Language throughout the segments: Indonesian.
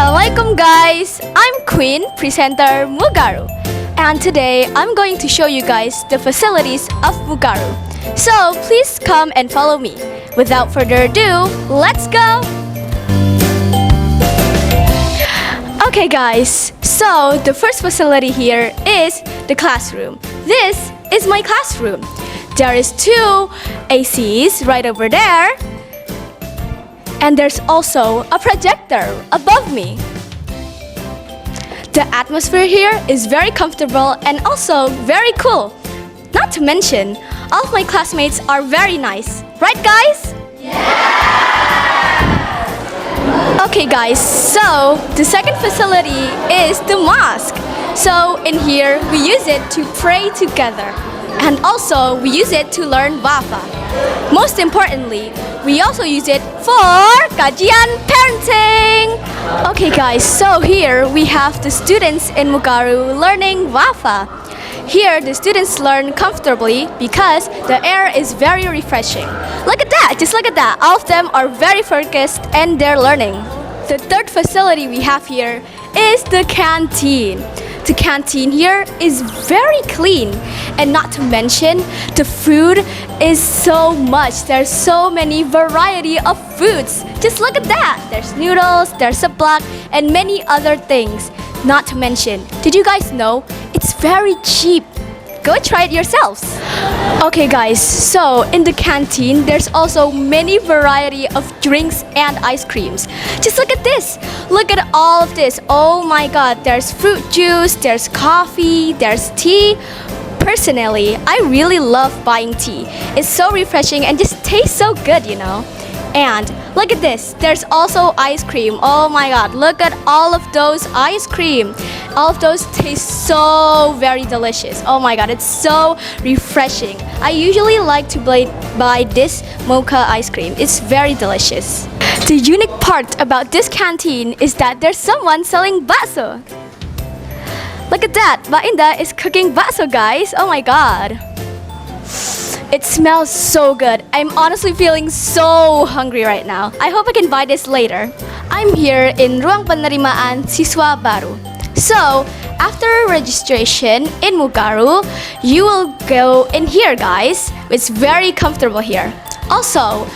Assalamualaikum guys, I'm Queen, presenter Mugaru. And today I'm going to show you guys the facilities of Mugaru. So please come and follow me. Without further ado, let's go! Okay guys, so the first facility here is the classroom. This is my classroom. There is 2 ACs right over there. And there's also a projector above me. The atmosphere here is very comfortable and also very cool. Not to mention, all of my classmates are very nice. Right guys? Okay guys, so the second facility is the mosque. So in here, we use it to pray together. And also, we use it to learn Wafa. Most importantly, we also use it for kajian parenting. Okay guys, so here we have the students in Mugaru learning Wafa. Here, the students learn comfortably because the air is very refreshing. Look at that, just look at that. All of them are very focused and they're learning. The third facility we have here is the canteen. The canteen here is very clean, and not to mention the food is so much. There's so many variety of foods. Just look at that. There's noodles, there's seblak, and many other things. Not to mention, did you guys know it's very cheap? Go try it yourselves. Okay guys, so in the canteen, there's also many variety of drinks and ice creams. Just look at this. Look at all of this. Oh my god, there's fruit juice, there's coffee, there's tea. Personally, I really love buying tea. It's so refreshing and just tastes so good, you know. And look at this, there's also ice cream. Oh my god, look at all of those ice cream. All of those taste so very delicious. Oh my god, it's so refreshing. I usually like to buy this mocha ice cream. It's very delicious. The unique part about this canteen is that there's someone selling bakso. Look at that, Mbak Indah is cooking bakso guys. Oh my god. It smells so good. I'm honestly feeling so hungry right now. I hope I can buy this later. I'm here in Ruang Penerimaan Siswa Baru. So, after registration in Mugaru, you will go in here guys. It's very comfortable here. Also,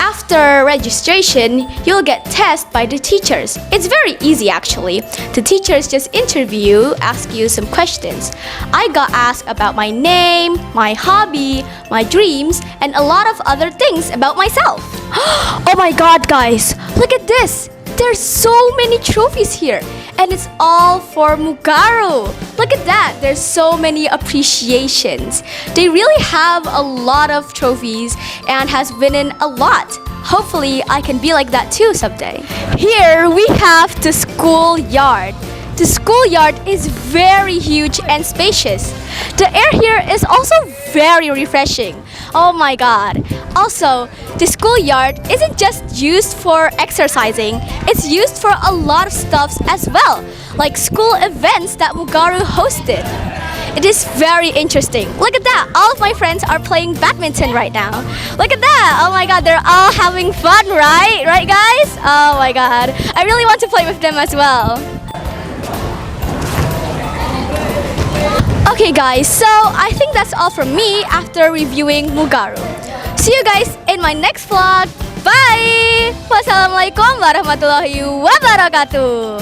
after registration, you'll get tested by the teachers. It's very easy actually. The teachers just interview, ask you some questions. I got asked about my name, my hobby, my dreams, and a lot of other things about myself. Oh my god guys, look at this. There's so many trophies here. And it's all for Mugaru. Look at that, there's so many appreciations. They really have a lot of trophies and has winning a lot. Hopefully I can be like that too someday. Here we have the schoolyard. The schoolyard is very huge and spacious. The air here is also very refreshing. Oh my god. Also, the schoolyard isn't just used for exercising, it's used for a lot of stuff as well, like school events that Mugaru hosted. It is very interesting. Look at that, all of my friends are playing badminton right now. Look at that, oh my god, they're all having fun, right? Right guys? Oh my god, I really want to play with them as well. Okay guys, so I think that's all from me after reviewing Mugaru. See you guys in my next vlog. Bye! Wassalamualaikum warahmatullahi wabarakatuh.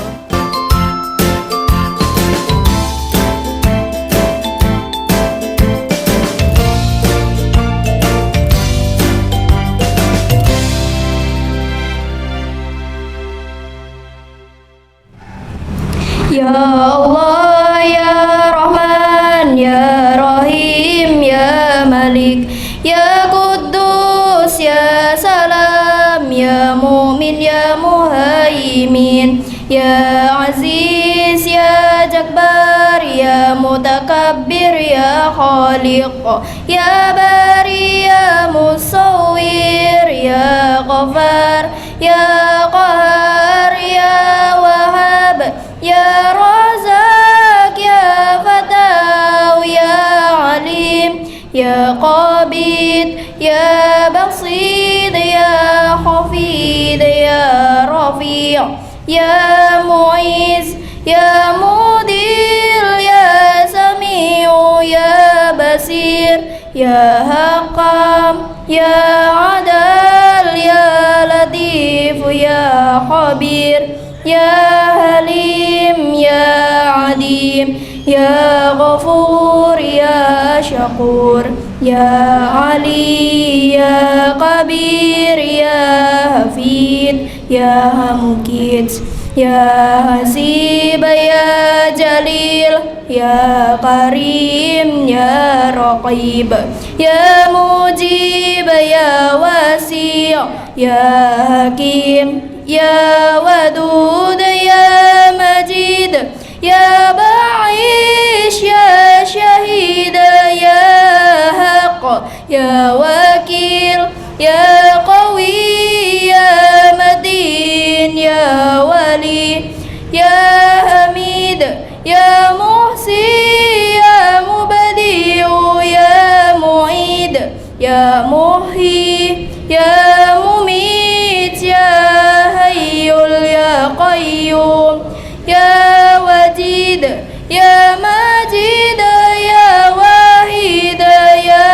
Ya Allah, Ya Rahman, Ya Rahim, Ya Malik, Ya Quddus, Ya Salam, Ya Mu'min, Ya Muhaimin, Ya Aziz, Ya Jabbar, Ya Mutakabbir, Ya Khaliq, Ya Bari, Ya Musawwir, Ya Ghaffar, Ya Qahar, Ya Wahhab, Ya Razak, Ya Fataw, Ya Alim, Ya Qabid, Ya Basid, Ya Khafid, Ya Rafi', يا معيز يا مدير يا سميع يا بصير يا حكم يا عدل يا لطيف يا خبير يا حليم يا عليم يا غفور يا شكور يا علي يا كبير يا حفيظ يا مقيت يا حسيب يا جليل يا كريم يا رقيب يا مجيب يا وسيع يا حكيم يا ودود يا مجيد يا بعيش يا شهيد يا حق يا وكيل يا قوي يا متين يا ولي يا حميد يا محصي يا مبدئ يا معيد يا محيي يا مميت يا حي يا قيوم يا وجيد يا مجيد يا واحد يا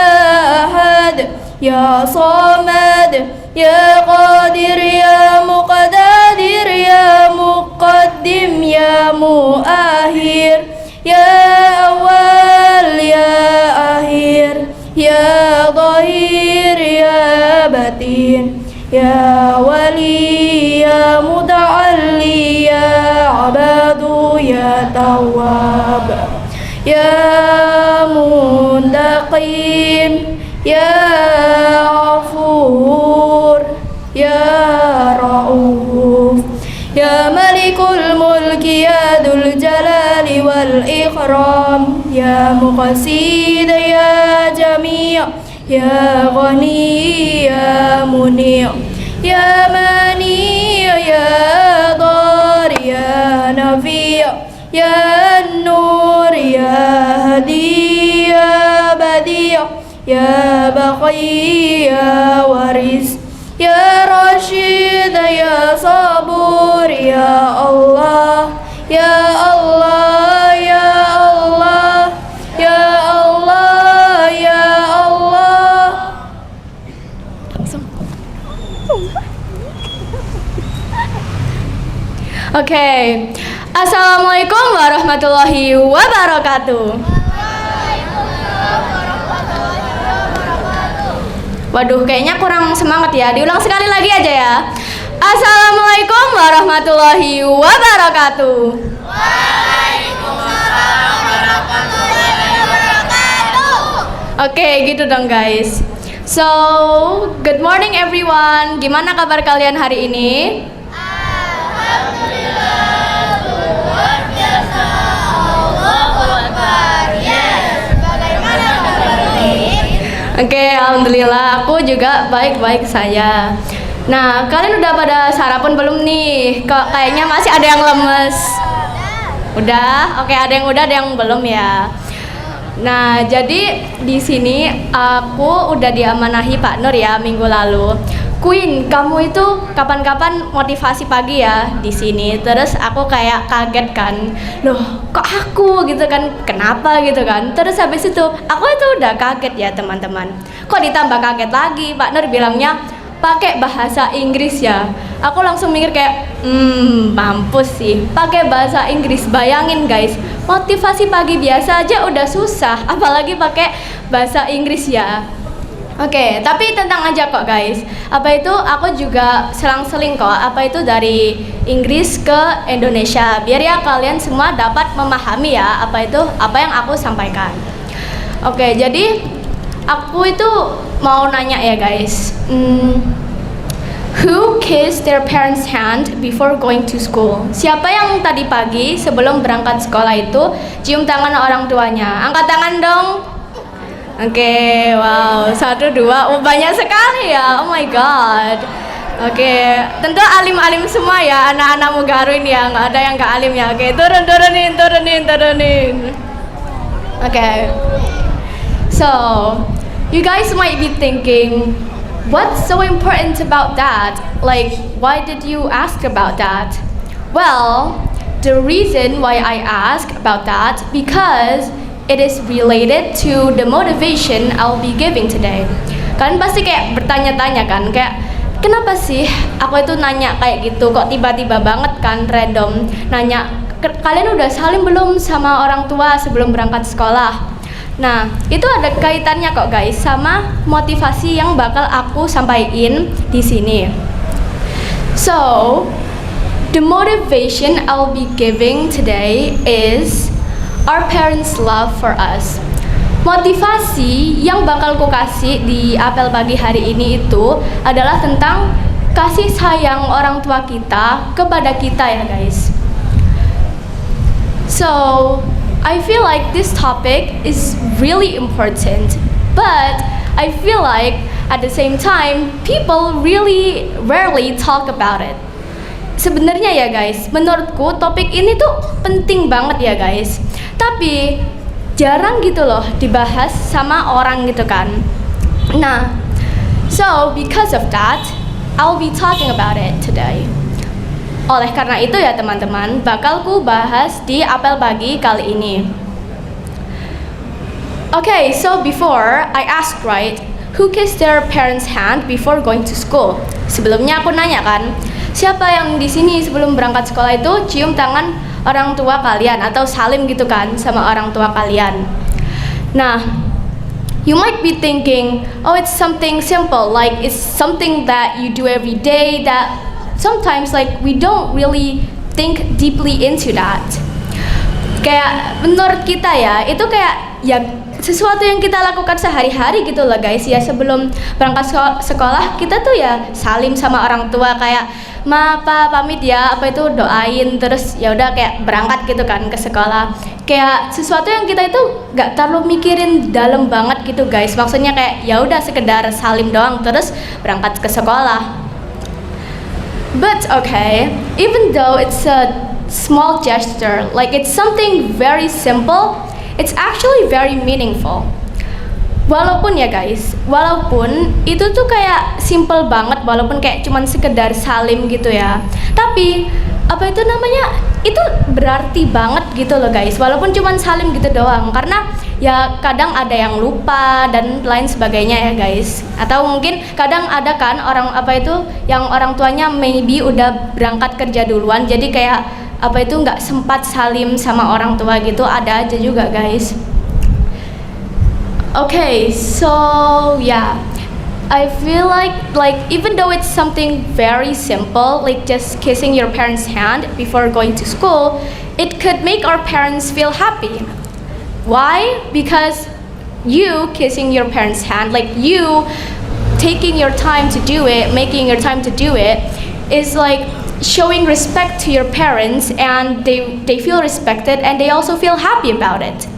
أحد يا صمد يا قادر يا مقتدر يا مقدم يا مؤخر يا أول يا أخير يا ظهير يا بطين يا ولي يا متعلي يا عباد يا تواب يا منتقم يا غفور يا رؤوف يا ملك الملك يا ذو الجلال والإكرام يا مقسيد يا جميع يا غني يا منيع يا منيع يا ضار يا نفيع يا النور يا هدي يا بديع يا بقي يا ورث يا رشيد يا صبور يا الله يا الله يا الله يا الله يا الله. Oke, Assalamualaikum warahmatullahi wabarakatuh. Waduh, kayaknya kurang semangat ya. Diulang sekali lagi aja ya. Assalamualaikum warahmatullahi wabarakatuh. Waalaikumsalam warahmatullahi wabarakatuh. Oke, gitu dong guys. So, good morning everyone. Gimana kabar kalian hari ini? Alhamdulillah, luar biasa. Allahu Akbar. Yes. Bagaimana kabar ini? Oke, alhamdulillah aku juga baik-baik saja. Nah, kalian udah pada sarapan belum nih? Kok kayaknya masih ada yang lemes. Udah? Oke, ada yang udah, ada yang belum ya. Nah, jadi di sini aku udah diamanahi Pak Nur ya minggu lalu. Queen, kamu itu kapan-kapan motivasi pagi ya di sini. Terus aku kayak kaget kan, loh kok aku gitu kan, kenapa gitu kan. Terus habis itu aku itu udah kaget ya teman-teman. Kok ditambah kaget lagi, Pak Nur bilangnya pakai bahasa Inggris ya. Aku langsung mikir kayak, mampus sih, pakai bahasa Inggris. Bayangin guys, motivasi pagi biasa aja udah susah, apalagi pakai bahasa Inggris ya. Oke, tapi tenang aja kok guys. Apa itu aku juga selang-seling kok. Apa itu dari Inggris ke Indonesia. Biar ya kalian semua dapat memahami ya apa itu apa yang aku sampaikan. Oke, jadi aku itu mau nanya ya guys. Who kissed their parents' hand before going to school? Siapa yang tadi pagi sebelum berangkat sekolah itu cium tangan orang tuanya? Angkat tangan dong. Oke, wow, 1, 2, oh banyak sekali ya, oh my god. Oke, tentu alim-alim semua ya, anak-anak Mugaru ini ya, nggak ada yang nggak alim ya. Oke, turunin. Oke, so you guys might be thinking, what's so important about that? Like, why did you ask about that? Well, the reason why I ask about that because it is related to the motivation I'll be giving today. Kalian pasti kayak bertanya-tanya kan, kayak kenapa sih aku itu nanya kayak gitu, kok tiba-tiba banget kan random nanya kalian udah salim belum sama orang tua sebelum berangkat sekolah. Nah, itu ada kaitannya kok guys sama motivasi yang bakal aku sampaikan di sini. So, the motivation I'll be giving today is our parents' love for us. Motivasi yang bakal ku kasih di apel pagi hari ini itu adalah tentang kasih sayang orang tua kita kepada kita ya guys. So, I feel like this topic is really important, but I feel like at the same time people really rarely talk about it. Sebenarnya ya guys, menurutku topik ini tuh penting banget ya guys. Tapi jarang gitu loh dibahas sama orang gitu kan. Nah, so because of that, I'll be talking about it today. Oleh karena itu ya teman-teman, bakal ku bahas di apel pagi kali ini. Okay, so before I asked right, who kissed their parents' hand before going to school? Sebelumnya aku nanya kan, siapa yang di sini sebelum berangkat sekolah itu cium tangan orang tua kalian atau salim gitu kan sama orang tua kalian. Nah, you might be thinking, oh it's something simple, like it's something that you do every day that sometimes like we don't really think deeply into that. Kayak menurut kita ya, itu kayak ya sesuatu yang kita lakukan sehari-hari gitu loh guys ya. Sebelum berangkat sekolah kita tuh ya salim sama orang tua kayak ma pa pamit ya apa itu doain terus ya udah kayak berangkat gitu kan ke sekolah. Kayak sesuatu yang kita itu nggak terlalu mikirin dalam banget gitu guys. Maksudnya kayak ya udah sekedar salim doang terus berangkat ke sekolah. But okay, even though it's a small gesture, like it's something very simple, it's actually very meaningful. Walaupun ya guys, walaupun itu tuh kayak simple banget, walaupun kayak cuman sekedar salim gitu ya, tapi apa itu namanya, itu berarti banget gitu loh guys, walaupun cuman salim gitu doang. Karena ya kadang ada yang lupa dan lain sebagainya ya guys. Atau mungkin kadang ada kan orang apa itu yang orang tuanya maybe udah berangkat kerja duluan, jadi kayak apa itu nggak sempat salim sama orang tua gitu, ada aja juga guys. Okay, so yeah, I feel like even though it's something very simple, like just kissing your parents' hand before going to school, it could make our parents feel happy. Why? Because you kissing your parents' hand, like you taking your time to do it, making your time to do it, is like showing respect to your parents, and they feel respected and they also feel happy about it.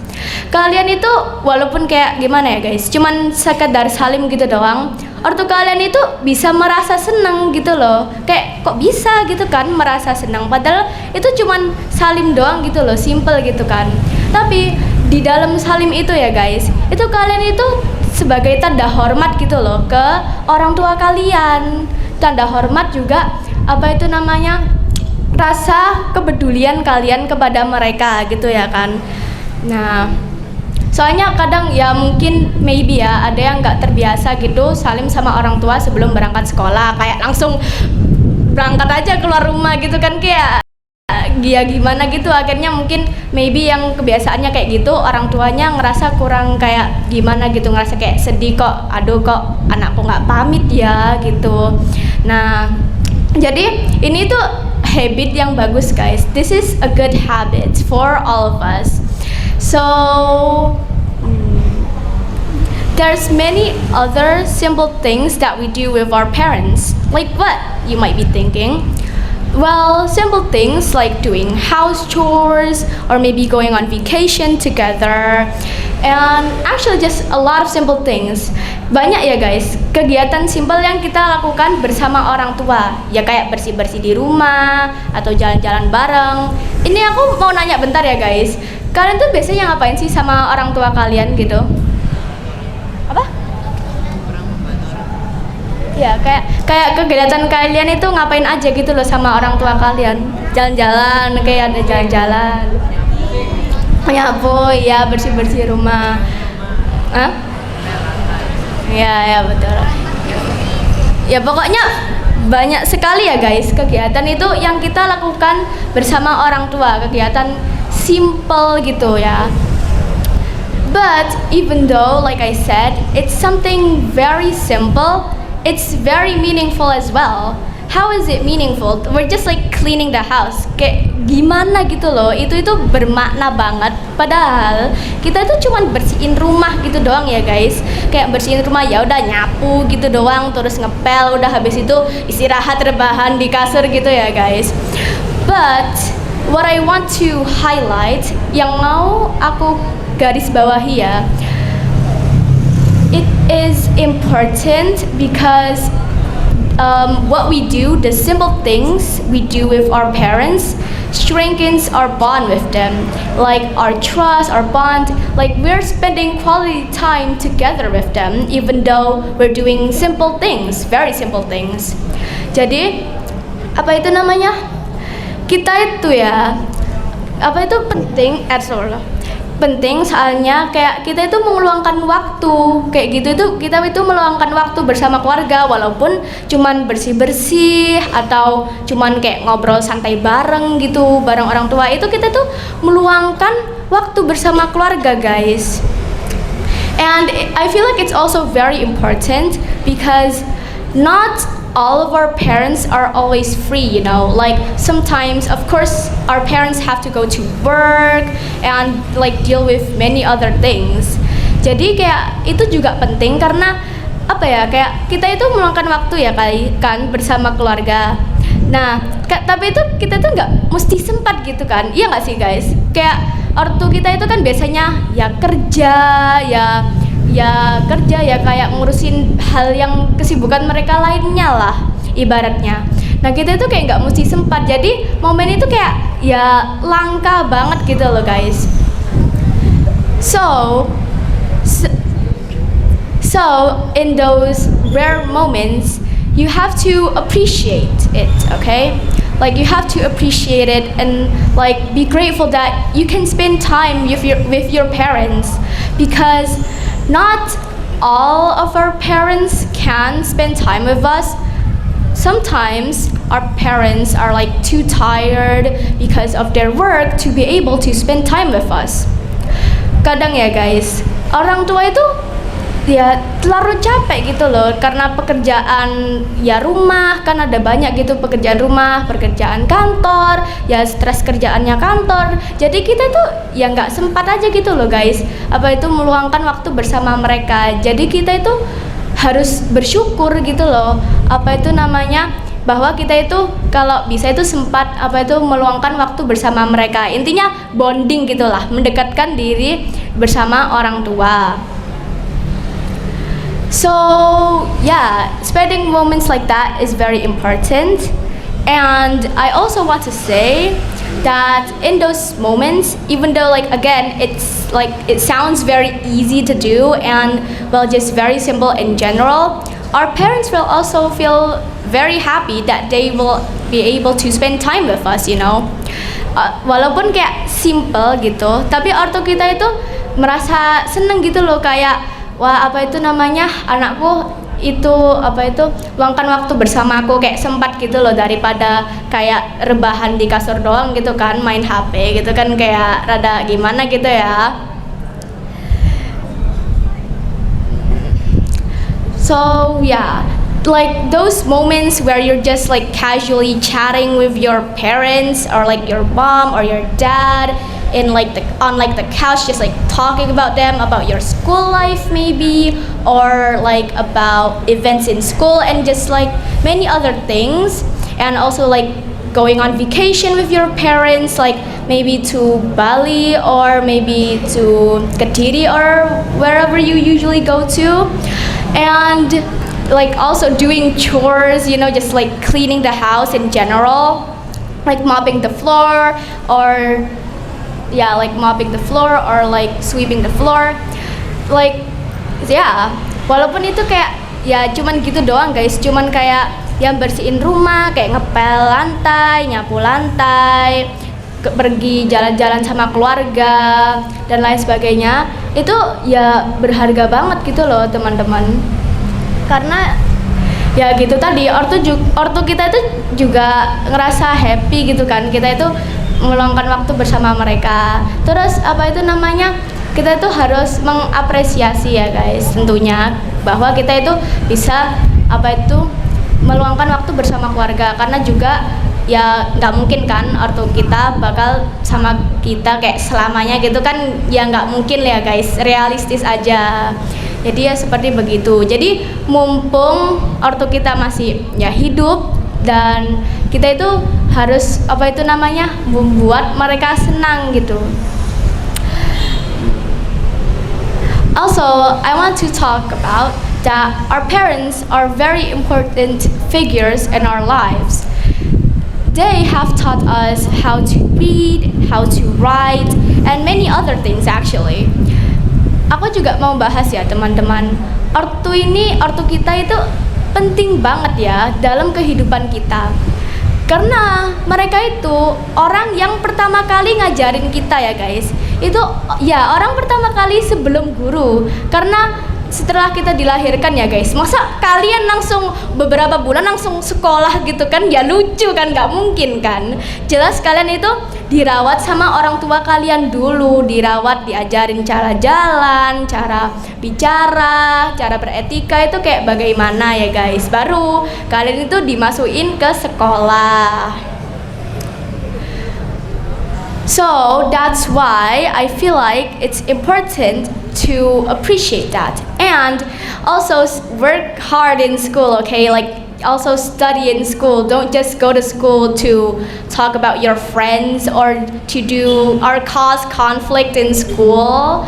Kalian itu walaupun kayak gimana ya guys, cuman sekedar salim gitu doang, ortu kalian itu bisa merasa seneng gitu loh. Kayak kok bisa gitu kan merasa senang, padahal itu cuman salim doang gitu loh, simple gitu kan. Tapi di dalam salim itu ya guys, itu kalian itu sebagai tanda hormat gitu loh ke orang tua kalian. Tanda hormat juga apa itu namanya, rasa kepedulian kalian kepada mereka gitu ya kan. Nah, soalnya kadang ya mungkin maybe ya ada yang nggak terbiasa gitu salim sama orang tua sebelum berangkat sekolah, kayak langsung berangkat aja keluar rumah gitu kan, kayak ya gimana gitu. Akhirnya mungkin maybe yang kebiasaannya kayak gitu, orang tuanya ngerasa kurang kayak gimana gitu, ngerasa kayak sedih kok, aduh kok anakku nggak pamit ya gitu. Nah, jadi ini tuh habit yang bagus guys. This is a good habit for all of us. So there's many other simple things that we do with our parents. Like what? You might be thinking. Well, simple things like doing house chores or maybe going on vacation together, and actually just a lot of simple things. Banyak ya guys kegiatan simple yang kita lakukan bersama orang tua, ya kayak bersih-bersih di rumah atau jalan-jalan bareng. Ini aku mau nanya bentar ya guys, kalian tuh biasanya ngapain sih sama orang tua kalian gitu? Apa? Ya, kayak kegiatan kalian itu ngapain aja gitu loh sama orang tua kalian? Jalan-jalan, kayak ada jalan-jalan. Nyapu, ya bersih-bersih rumah. Hah? Ya betul. Ya pokoknya banyak sekali ya guys kegiatan itu yang kita lakukan bersama orang tua, kegiatan simple gitu ya. But even though like I said, it's something very simple, it's very meaningful as well. How is it meaningful? We're just like cleaning the house. Kayak gimana gitu loh. Itu bermakna banget. Padahal kita itu cuman bersihin rumah gitu doang ya guys. Kayak bersihin rumah ya udah nyapu gitu doang, terus ngepel, udah habis itu istirahat rebahan di kasur gitu ya guys. But what I want to highlight, yang mau aku garis bawahi ya, it is important because what we do, the simple things we do with our parents strengthens our bond with them, like our trust, our bond, like we're spending quality time together with them even though we're doing simple things, very simple things. Jadi apa itu namanya, kita itu ya apa itu penting soalnya kayak kita itu meluangkan waktu kayak gitu, itu kita itu meluangkan waktu bersama keluarga walaupun cuman bersih-bersih atau cuman kayak ngobrol santai bareng gitu bareng orang tua, itu kita tuh meluangkan waktu bersama keluarga guys. And I feel like it's also very important because not all of our parents are always free, you know, like sometimes of course our parents have to go to work and like deal with many other things. Jadi kayak itu juga penting karena apa ya, kayak kita itu meluangkan waktu ya kan bersama keluarga. Nah tapi itu kita tuh nggak mesti sempat gitu kan, iya nggak sih guys? Kayak ortu kita itu kan biasanya ya kerja ya kayak ngurusin hal yang kesibukan mereka lainnya lah ibaratnya. Nah kita itu kayak nggak mesti sempat, jadi momen itu kayak ya langka banget gitu loh guys. So in those rare moments you have to appreciate it, okay? Like you have to appreciate it and like be grateful that you can spend time with your parents, because not all of our parents can spend time with us. Sometimes our parents are like too tired because of their work to be able to spend time with us. Kadang ya guys, orang tua itu ya terlalu capek gitu loh karena pekerjaan ya rumah, kan ada banyak gitu pekerjaan rumah, pekerjaan kantor, ya stres kerjaannya kantor. Jadi kita tuh ya nggak sempat aja gitu loh guys, apa itu meluangkan waktu bersama mereka. Jadi kita itu harus bersyukur gitu loh, apa itu namanya, bahwa kita itu kalau bisa itu sempat apa itu meluangkan waktu bersama mereka. Intinya bonding gitulah, mendekatkan diri bersama orang tua. So yeah, spending moments like that is very important. And I also want to say that in those moments, even though like again it's like it sounds very easy to do and well just very simple in general, our parents will also feel very happy that they will be able to spend time with us, you know. Walaupun kayak simple gitu, tapi ortu kita itu merasa seneng gitu loh, kayak wah apa itu namanya, anakku itu apa itu luangkan waktu bersama aku, kayak sempat gitu loh, daripada kayak rebahan di kasur doang gitu kan, main HP gitu kan, kayak rada gimana gitu ya. So yeah, like those moments where you're just like casually chatting with your parents or like your mom or your dad in like on the couch, just like talking about them, about your school life maybe, or like about events in school and just like many other things, and also like going on vacation with your parents, like maybe to Bali or maybe to Kediri or wherever you usually go to, and like also doing chores, you know, just like cleaning the house in general, like mopping the floor or yeah, like mopping the floor or like sweeping the floor. Like yeah, walaupun itu kayak ya cuman gitu doang guys, cuman kayak yang bersihin rumah, kayak ngepel lantai, nyapu lantai, pergi jalan-jalan sama keluarga dan lain sebagainya. Itu ya berharga banget gitu loh teman-teman, karena ya gitu tadi, ortu kita itu juga ngerasa happy gitu kan, kita itu meluangkan waktu bersama mereka. Terus apa itu namanya, kita itu harus mengapresiasi ya guys, tentunya bahwa kita itu bisa apa itu meluangkan waktu bersama keluarga, karena juga ya nggak mungkin kan ortu kita bakal sama kita kayak selamanya gitu kan, ya nggak mungkin ya guys, realistis aja. Jadi ya seperti begitu. Jadi mumpung ortu kita masih ya hidup, dan kita itu harus apa itu namanya membuat mereka senang gitu. Also, I want to talk about that our parents are very important figures in our lives. They have taught us how to read, how to write, and many other things actually. Aku juga mau bahas ya teman-teman, ortu kita itu penting banget ya dalam kehidupan kita, karena mereka itu orang yang pertama kali ngajarin kita ya guys. Itu ya orang pertama kali sebelum guru, karena setelah kita dilahirkan ya guys, masa kalian langsung beberapa bulan langsung sekolah gitu kan, ya lucu kan, nggak mungkin kan. Jelas kalian itu dirawat sama orang tua kalian dulu, dirawat, diajarin cara jalan, cara bicara, cara beretika itu kayak bagaimana ya guys, baru kalian itu dimasukin ke sekolah. So that's why I feel like it's important to appreciate that, and also work hard in school, okay? Like also study in school. Don't just go to school to talk about your friends or to do or cause conflict in school.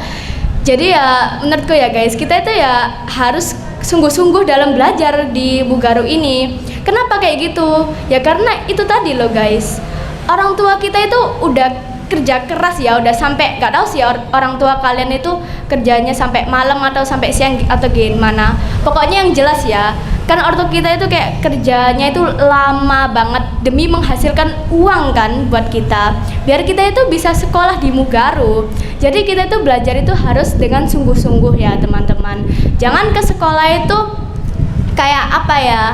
Jadi ya menurutku ya guys, kita itu ya harus sungguh-sungguh dalam belajar di Bugaru ini. Kenapa kayak gitu? Ya karena itu tadi loh guys, orang tua kita itu udah kerja keras ya, udah sampai nggak tahu sih orang tua kalian itu kerjanya sampai malam atau sampai siang atau gimana. Pokoknya yang jelas ya, kan ortu kita itu kayak kerjanya itu lama banget demi menghasilkan uang kan buat kita, biar kita itu bisa sekolah di Mugaru. Jadi kita itu belajar itu harus dengan sungguh-sungguh ya teman-teman. Jangan ke sekolah itu kayak apa ya,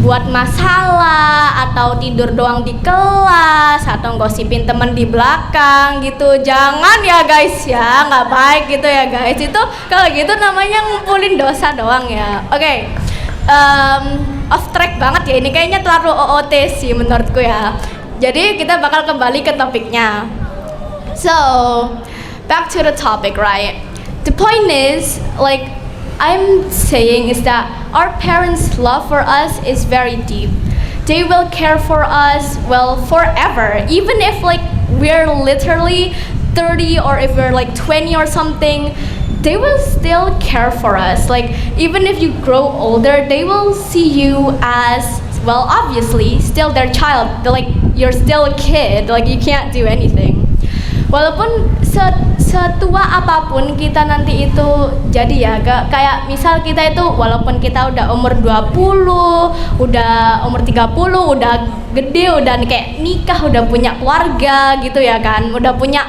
buat masalah atau tidur doang di kelas atau gosipin temen di belakang gitu. Jangan ya guys ya, nggak baik gitu ya guys. Itu kalau gitu namanya ngumpulin dosa doang ya. Oke, off track banget ya ini, kayaknya terlalu OOT sih menurutku ya. Jadi kita bakal kembali ke topiknya. So back to the topic, right? The point is, like I'm saying is that our parents' love for us is very deep. They will care for us, well, forever. Even if like we're literally 30 or if we're like 20 or something, they will still care for us. Like even if you grow older, they will see you as, well, obviously still their child. They're like you're still a kid, like you can't do anything. Walaupun setua apapun kita nanti itu jadi ya, kayak misal kita itu walaupun kita udah umur 20, udah umur 30, udah gede, udah kayak nikah, udah punya keluarga gitu ya kan, udah punya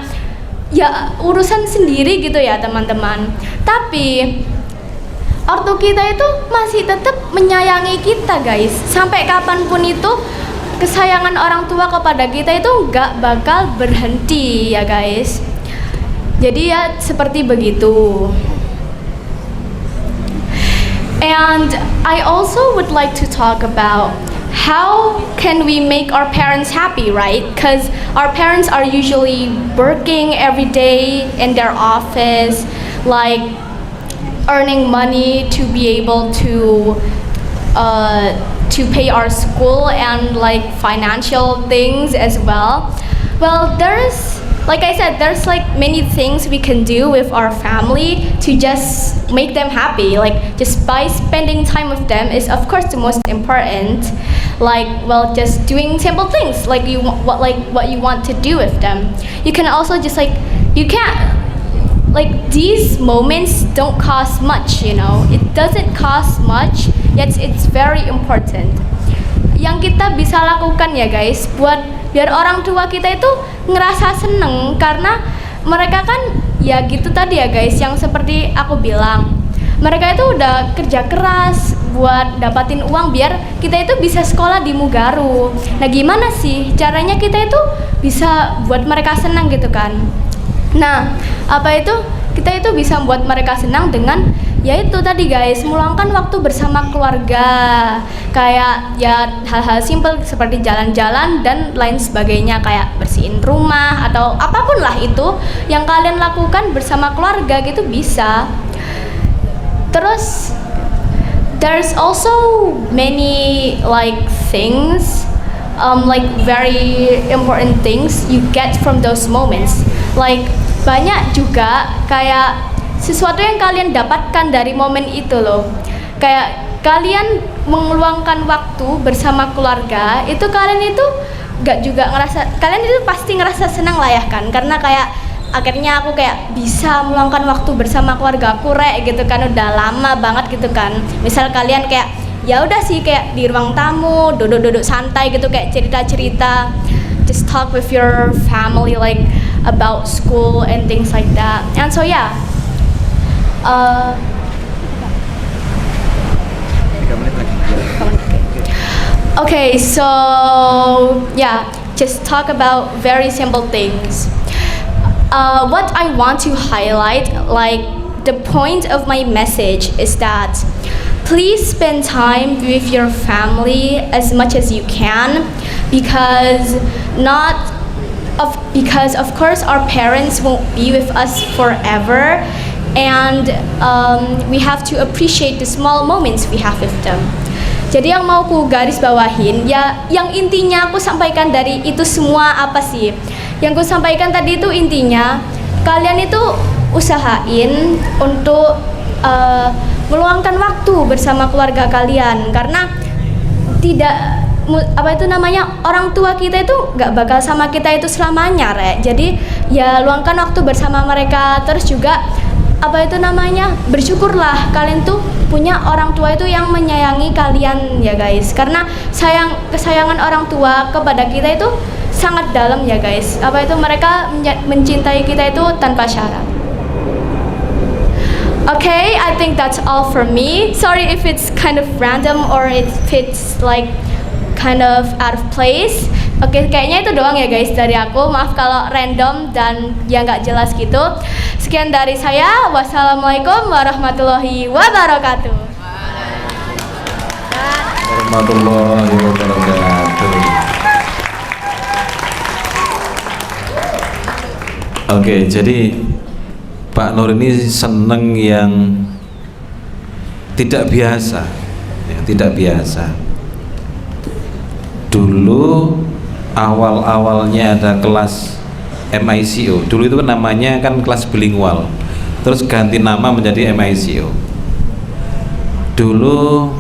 ya urusan sendiri gitu ya teman-teman. Tapi ortu kita itu masih tetap menyayangi kita guys. Sampai kapanpun itu kesayangan orang tua kepada kita itu nggak bakal berhenti ya guys. Jadi ya seperti begitu. And I also would like to talk about how can we make our parents happy, right? Because our parents are usually working every day in their office, like earning money to be able to pay our school and like financial things as well. Well, there's, like I said, there's like many things we can do with our family to just make them happy. Like just by spending time with them is of course the most important. Like, well, just doing simple things like what you want to do with them. You can also just like, you can't like these moments don't cost much, you know. It doesn't cost much, yet it's very important. Yang kita bisa lakukan ya guys, biar orang tua kita itu ngerasa seneng, karena mereka kan ya gitu tadi ya guys, yang seperti aku bilang, mereka itu udah kerja keras buat dapatin uang biar kita itu bisa sekolah di Mugaru. Nah gimana sih caranya kita itu bisa buat mereka senang gitu kan? Nah kita itu bisa buat mereka senang dengan yaitu tadi guys, meluangkan waktu bersama keluarga, kayak ya hal-hal simpel seperti jalan-jalan dan lain sebagainya, kayak bersihin rumah atau apapun lah itu yang kalian lakukan bersama keluarga gitu bisa. Terus there's also many like things, like very important things you get from those moments. Like banyak juga kayak sesuatu yang kalian dapatkan dari momen itu loh. Kayak kalian meluangkan waktu bersama keluarga, itu kalian itu kalian itu pasti ngerasa senang lah ya kan, karena kayak akhirnya aku kayak bisa meluangkan waktu bersama keluarga aku gitu kan, udah lama banget gitu kan. Misal kalian kayak ya udah sih kayak di ruang tamu duduk-duduk santai gitu, kayak cerita-cerita, just talk with your family like about school and things like that. And so yeah, okay, so yeah, just talk about very simple things. What I want to highlight, like the point of my message is that please spend time with your family as much as you can, because of course our parents won't be with us forever, and we have to appreciate the small moments we have with them. Jadi yang mau ku garis bawahin, ya yang intinya aku sampaikan dari itu semua apa sih? Yang ku sampaikan tadi itu intinya, kalian itu usahain untuk meluangkan waktu bersama keluarga kalian, karena orang tua kita itu nggak bakal sama kita itu selamanya, Jadi ya luangkan waktu bersama mereka, terus juga bersyukurlah kalian tuh punya orang tua itu yang menyayangi kalian ya guys, karena kesayangan orang tua kepada kita itu sangat dalam ya guys. Mereka mencintai kita itu tanpa syarat. Okay, I think that's all for me. Sorry if it's kind of random or if it's like kind of out of place. Oke, kayaknya itu doang ya guys dari aku. Maaf kalau random dan ya nggak jelas gitu. Sekian dari saya. Wassalamualaikum warahmatullahi wabarakatuh. Warahmatullahi wabarakatuh. Oke, jadi Pak Nur ini seneng yang tidak biasa, ya, tidak biasa. Dulu awal-awalnya ada kelas MICO. Dulu itu kan namanya kan kelas bilingual. Terus ganti nama menjadi MICO. Dulu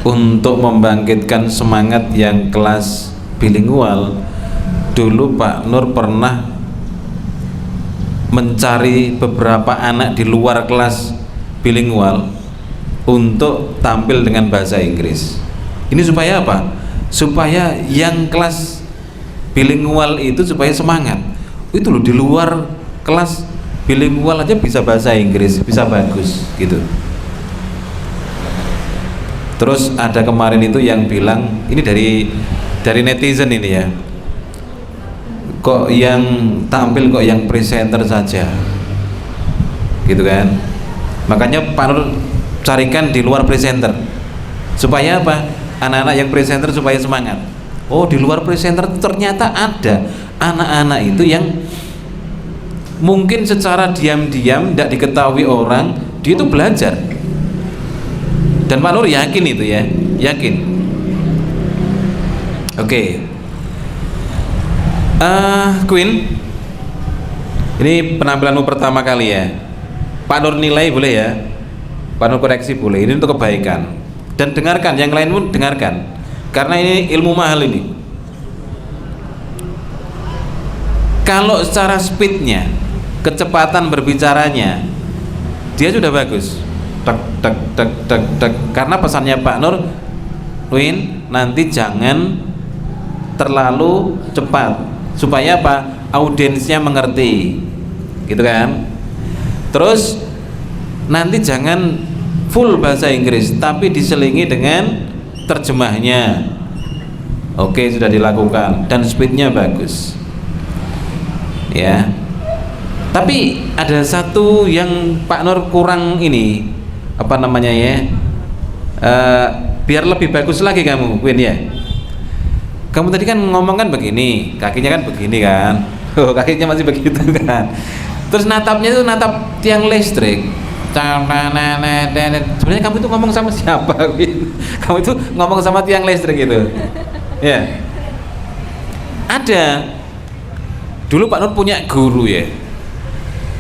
untuk membangkitkan semangat yang kelas bilingual, dulu Pak Nur pernah mencari beberapa anak di luar kelas bilingual untuk tampil dengan bahasa Inggris. Ini supaya apa? Supaya yang kelas bilingual itu supaya semangat. Itu loh, di luar kelas bilingual aja bisa bahasa Inggris, bisa bagus gitu. Terus ada kemarin itu yang bilang, ini dari netizen ini ya, kok yang tampil kok yang presenter saja gitu kan. Makanya Pak Nur carikan di luar presenter supaya apa? Anak-anak yang presenter supaya semangat. Oh, di luar presenter ternyata ada anak-anak itu yang mungkin secara diam-diam tidak diketahui orang, dia itu belajar. Dan Pak Nur yakin itu ya, yakin. Oke. Queen, ini penampilanmu pertama kali ya. Pak Nur nilai boleh ya, Pak Nur koreksi boleh. Ini untuk kebaikan. Dan dengarkan, yang lain pun dengarkan, karena ini ilmu mahal ini. Kalau secara speednya kecepatan berbicaranya dia sudah bagus. Tek tek tek tek tek. Karena pesannya Pak Nur, Win, nanti jangan terlalu cepat supaya apa? Audiensnya mengerti, gitu kan? Terus nanti jangan full bahasa Inggris, tapi diselingi dengan terjemahnya. Oke, sudah dilakukan dan speednya bagus, ya. Tapi ada satu yang Pak Nur kurang ini, apa namanya ya? Biar lebih bagus lagi kamu, Win ya. Kamu tadi kan ngomong kan begini, kakinya kan begini kan, kakinya masih begitu kan. Terus natapnya itu natap tiang listrik. Sebenarnya kamu itu ngomong sama siapa, Win? Kamu itu ngomong sama tiang listrik gitu, ya. Ada. Dulu Pak Nur punya guru ya,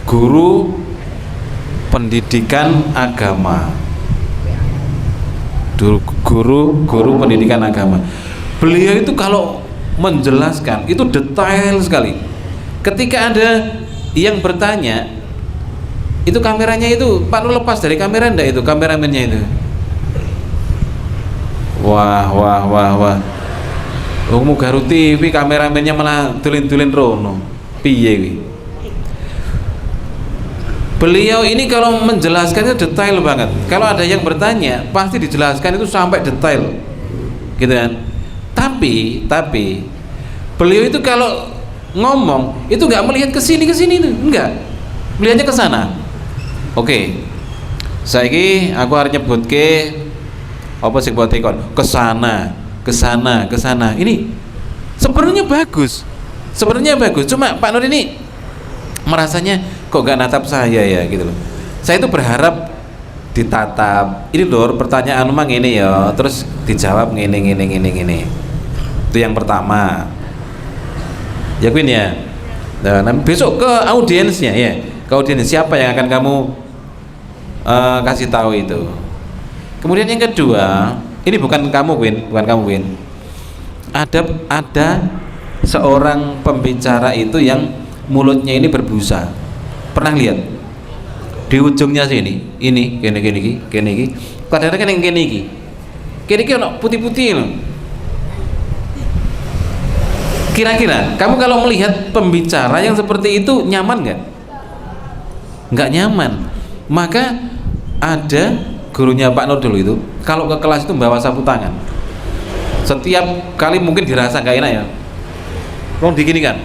guru pendidikan agama. Dulu guru pendidikan agama. Beliau itu kalau menjelaskan itu detail sekali. Ketika ada yang bertanya, itu kameranya itu Pak Nur lepas dari kamera enggak, itu kameramennya itu. Wah. Garu TV kameramennya malah tulin-tulin rono. Piye wi? Beliau ini kalau menjelaskan itu detail banget. Kalau ada yang bertanya, pasti dijelaskan itu sampai detail, gitu kan? Tapi beliau itu kalau ngomong itu nggak melihat ke sini itu, enggak, melihatnya ke sana. Oke, saiki aku harus nyebut ke apa sih buat ikon ke sana. Ini sebenarnya bagus. Cuma Pak Nur ini merasanya kok gak natap saya ya gitu loh. Saya itu berharap ditatap. Ini lho pertanyaan memang ini ya, terus dijawab ngene. Itu yang pertama. Ya Queen ya. Nah, besok ke audiensnya ya. Ke audiens siapa yang akan kamu kasih tahu itu. Kemudian yang kedua, ini bukan kamu Queen. Ada seorang pembicara itu yang mulutnya ini berbusa. Pernah lihat? Di ujungnya sini, ini kene iki. Kadang-kadang kan yang kene iki. Kene iki ono putih-putih loh. Kira-kira kamu kalau melihat pembicara yang seperti itu nyaman nggak? Nggak nyaman. Maka ada gurunya Pak Nur dulu itu, kalau ke kelas itu bawa sapu tangan. Setiap kali mungkin dirasa nggak enak ya, digini kan.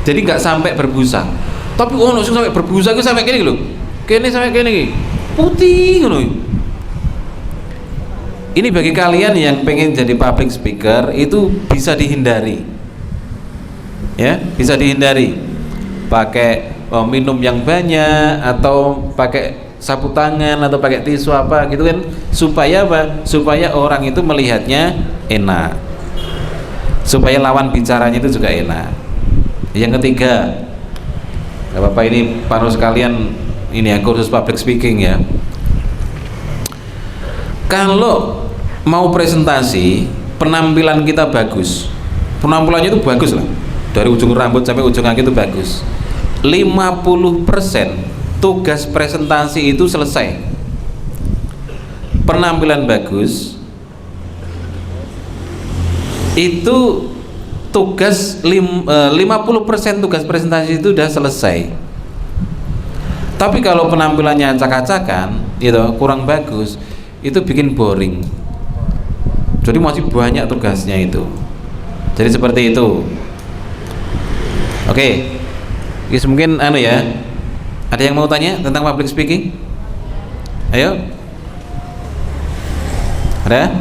Jadi nggak sampai berbusa. Tapi sampai berbusa itu sampai kene lho. Kene sampai kene iki. Putih ngono. Ini bagi kalian yang pengen jadi public speaker itu bisa dihindari. Ya, bisa dihindari. Pakai minum yang banyak atau pakai sapu tangan atau pakai tisu apa gitu kan, supaya apa? Supaya orang itu melihatnya enak. Supaya lawan bicaranya itu juga enak. Yang ketiga, gak apa-apa ini para sekalian, ini ya kursus public speaking ya. Kalau mau presentasi, penampilan kita bagus, penampilannya itu bagus lah, dari ujung rambut sampai ujung kaki itu bagus. 50% tugas presentasi itu selesai. Penampilan bagus itu tugas 50% tugas presentasi itu udah selesai. Tapi kalau penampilannya acak-acakan gitu, kurang bagus, itu bikin boring. Jadi masih banyak tugasnya itu. Jadi seperti itu. Oke. Guys, mungkin ya. Ada yang mau tanya tentang public speaking? Ayo. Ada?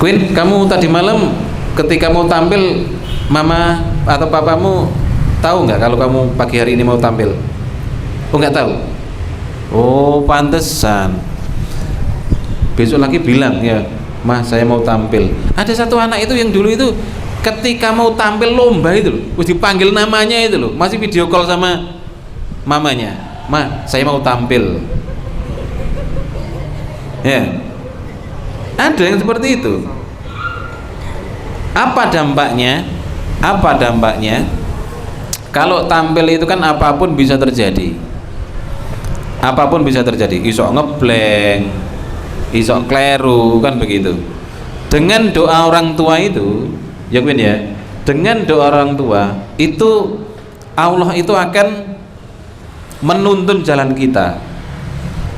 Queen, kamu tadi malam ketika mau tampil, mama atau papamu tahu nggak kalau kamu pagi hari ini mau tampil? Oh, nggak tahu? Oh, pantesan. Besok lagi bilang ya, Mas saya mau tampil. Ada satu anak itu yang dulu itu ketika mau tampil lomba itu loh, harus dipanggil namanya itu loh, masih video call sama mamanya, Ma saya mau tampil. Ya, ada yang seperti itu. Apa dampaknya? Apa dampaknya? Kalau tampil itu kan apapun bisa terjadi. Apapun bisa terjadi. Iso ngeblank, iso kleru, kan begitu. Dengan doa orang tua itu, ya Queen ya, dengan doa orang tua itu Allah itu akan menuntun jalan kita.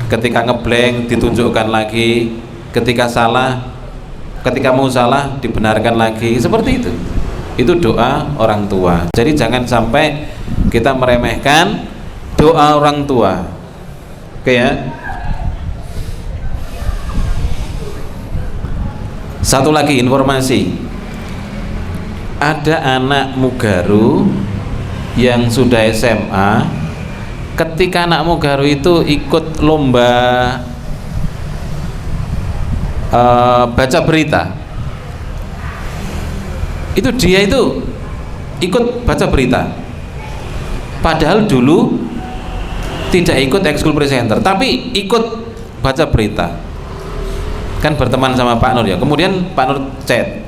Ketika ngeblank ditunjukkan lagi, ketika mau salah dibenarkan lagi, seperti itu. Itu doa orang tua. Jadi jangan sampai kita meremehkan doa orang tua. Oke ya. Satu lagi informasi. Ada anak Mugaru yang sudah SMA. Ketika anak Mugaru itu ikut lomba baca berita, itu dia itu ikut baca berita, padahal dulu tidak ikut ekskul presenter tapi ikut baca berita, kan berteman sama Pak Nur ya. Kemudian Pak Nur chat,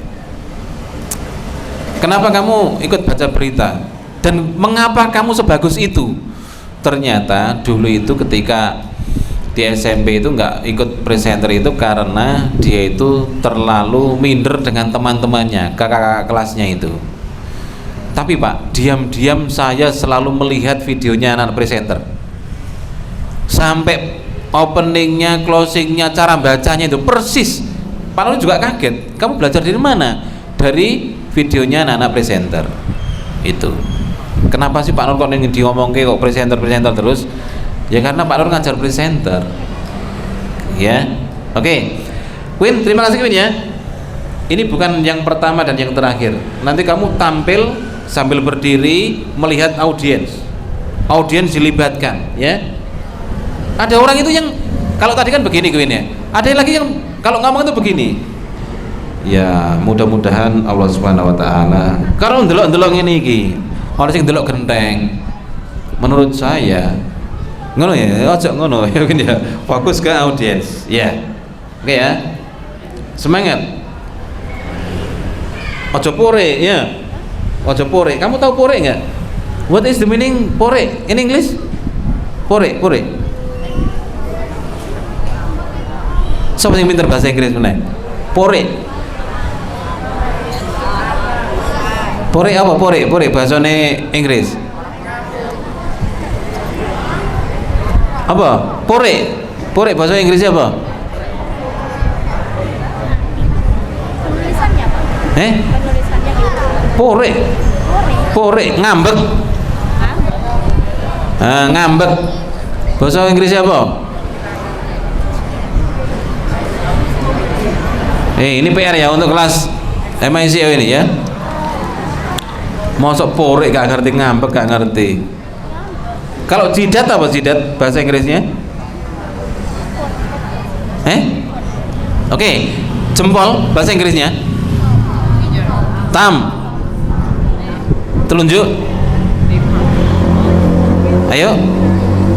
kenapa kamu ikut baca berita dan mengapa kamu sebagus itu? Ternyata dulu itu ketika di SMP itu nggak ikut presenter itu karena dia itu terlalu minder dengan teman-temannya, kakak-kakak kelasnya itu. Tapi Pak, diam-diam saya selalu melihat videonya anak presenter sampai openingnya, closingnya, cara bacanya itu persis. Pak Nur juga kaget, kamu belajar dari mana? Dari videonya anak presenter itu. Kenapa sih Pak Nur kok ingin diomongke kok presenter terus? Ya karena Pak Nur ngajar presenter. Ya. Oke. Queen, terima kasih Queen ya. Ini bukan yang pertama dan yang terakhir. Nanti kamu tampil sambil berdiri melihat audiens. Audiens dilibatkan, ya. Ada orang itu yang kalau tadi kan begini Queen ya. Ada lagi yang kalau ngomong itu begini. Ya, mudah-mudahan Allah Subhanahu wa taala kalau ndelok-ndelok ngene iki, orang sing ndelok genteng. Menurut saya ngono ya, ojo ngono ya, ya. Fokus ke audiens, ya. Oke ya. Semangat. Ojo pore ya. Ojo pore. Kamu tahu pore enggak? What is the meaning pore in English? Pore. Siapa yang pintar bahasa Inggris mana? Pore. Pore apa pore? Pore bahasane Inggris. Apa? Pore bahasa Inggrisnya apa? Penulisannya Pak. Penulisannya gitu. Pore ngambek. Ngambek. Bahasa Inggrisnya apa? Ini PR ya untuk kelas MICO ini ya. Mosok pore gak ngerti, ngambek gak ngerti. Kalau jidat apa jidat bahasa Inggrisnya? Oke. Jempol bahasa Inggrisnya? Thumb. Telunjuk. Ayo.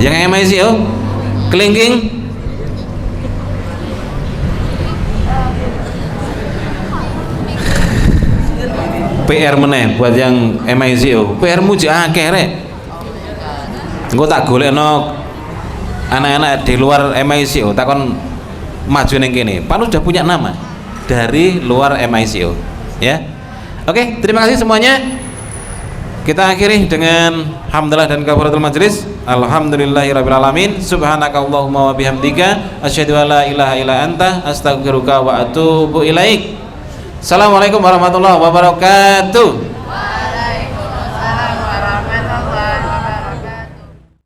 Yang MICO. Kelingking. PR meneh buat yang MICO. PR muji akeh rek. Engko tak golekno anak-anak di luar MICO takon maju ning kene. Pak sudah punya nama dari luar MICO, ya. Oke, terima kasih semuanya. Kita akhiri dengan hamdalah dan kafaratul majelis. Alhamdulillahirabbil alamin. Subhanakallahumma wa bihamdika asyhadu an la ilaha illa anta astaghfiruka wa atubu ilaik. Assalamualaikum warahmatullahi wabarakatuh.